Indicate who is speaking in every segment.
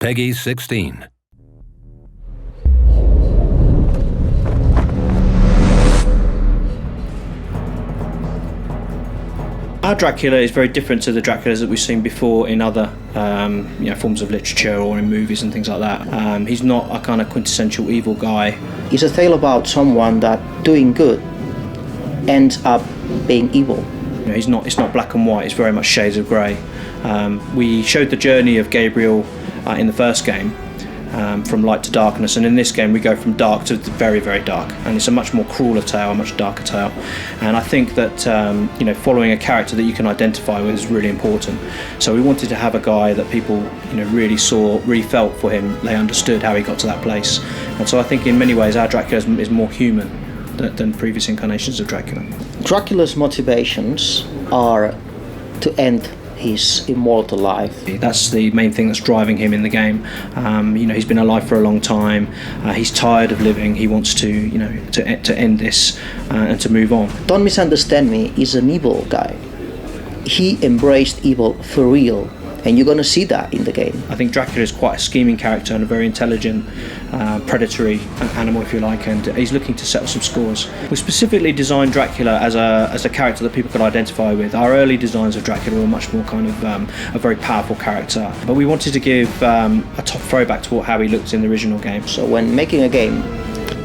Speaker 1: Peggy 16.
Speaker 2: Our Dracula is very different to the Draculas that we've seen before in other forms of literature or in movies and things like that. He's not a kind of quintessential evil guy.
Speaker 3: It's a tale about someone that doing good ends up being evil.
Speaker 2: It's not black and white, it's very much shades of grey. We showed the journey of Gabriel in the first game, from light to darkness, and in this game we go from dark to very, very dark, and it's a much more crueler tale, a much darker tale. And I think that following a character that you can identify with is really important. So we wanted to have a guy that people really saw, really felt for him, they understood how he got to that place. And so I think in many ways our Dracula is more human than previous incarnations of Dracula.
Speaker 3: Dracula's motivations are to end his immortal life.
Speaker 2: That's the main thing that's driving him in the game. He's been alive for a long time. He's tired of living. He wants to end this and to move on.
Speaker 3: Don't misunderstand me. He's an evil guy. He embraced evil for real, and you're going to see that in the game.
Speaker 2: I think Dracula is quite a scheming character and a very intelligent, predatory animal, if you like, and he's looking to settle some scores. We specifically designed Dracula as a character that people could identify with. Our early designs of Dracula were much more kind of a very powerful character, but we wanted to give a top throwback to how he looked in the original game.
Speaker 3: So when making a game,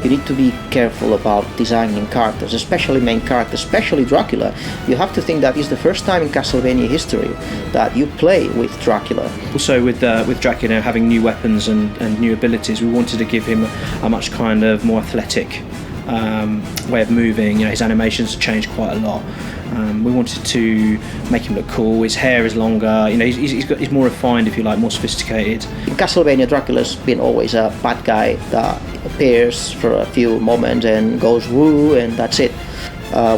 Speaker 3: you need to be careful about designing characters, especially main characters, especially Dracula. You have to think that it's the first time in Castlevania history that you play with Dracula.
Speaker 2: Also with Dracula having new weapons and new abilities, we wanted to give him a much kind of more athletic way of moving. His animations changed quite a lot. We wanted to make him look cool. His hair is longer. He's more refined, if you like, more sophisticated.
Speaker 3: In Castlevania, Dracula's been always a bad guy that appears for a few moments and goes woo, and that's it.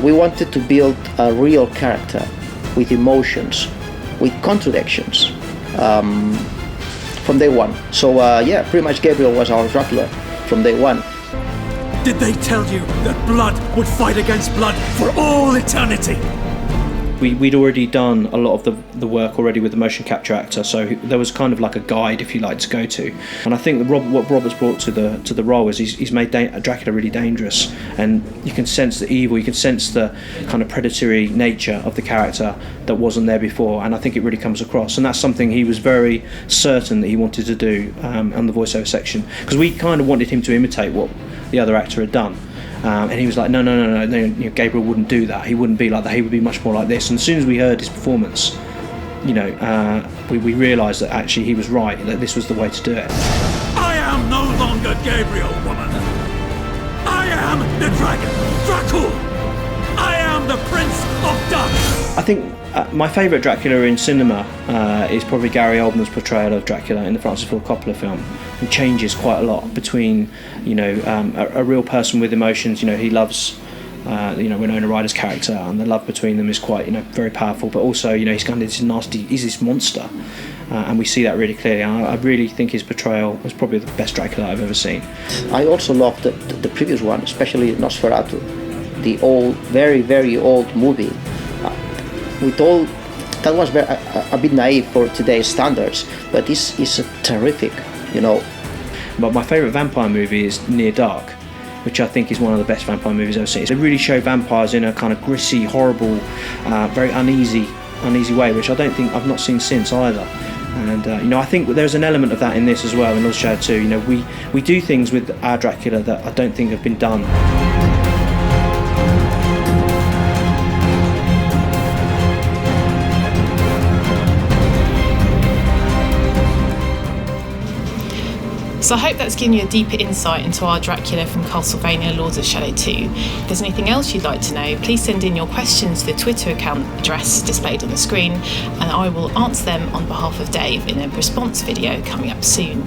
Speaker 3: We wanted to build a real character with emotions, with contradictions from day one. So pretty much Gabriel was our Dracula from day one.
Speaker 4: Did they tell you that blood would fight against blood for all eternity?
Speaker 2: We'd already done a lot of the work already with the motion capture actor, so there was kind of like a guide, if you like, to go to. And I think that what Robert's brought to the role is he's made Dracula really dangerous, and you can sense the evil, you can sense the kind of predatory nature of the character that wasn't there before, and I think it really comes across. And that's something he was very certain that he wanted to do on the voiceover section, because we kind of wanted him to imitate what the other actor had done. And he was like, no, Gabriel wouldn't do that. He wouldn't be like that. He would be much more like this. And as soon as we heard his performance, we realised that actually he was right, that this was the way to do it.
Speaker 4: I am no longer Gabriel, woman. I am the dragon, Dracula. I am the Prince of Darkness.
Speaker 2: I think my favourite Dracula in cinema is probably Gary Oldman's portrayal of Dracula in the Francis Ford Coppola film. He changes quite a lot between, a real person with emotions. He loves, Winona Ryder's character, and the love between them is quite, very powerful. But also, he's kind of this nasty, he's this monster, and we see that really clearly. And I really think his portrayal was probably the best Dracula I've ever seen.
Speaker 3: I also loved the previous one, especially Nosferatu, the old, very, very old movie. That was a bit naive for today's standards, but this is terrific,
Speaker 2: But my favourite vampire movie is Near Dark, which I think is one of the best vampire movies I've seen. They really show vampires in a kind of gritty, horrible, very uneasy way, which I've not seen since either. And I think there's an element of that in this as well, in Lords of Shadow 2. We do things with our Dracula that I don't think have been done.
Speaker 5: So I hope that's given you a deeper insight into our Dracula from Castlevania Lords of Shadow 2. If there's anything else you'd like to know, please send in your questions to the Twitter account address displayed on the screen, and I will answer them on behalf of Dave in a response video coming up soon.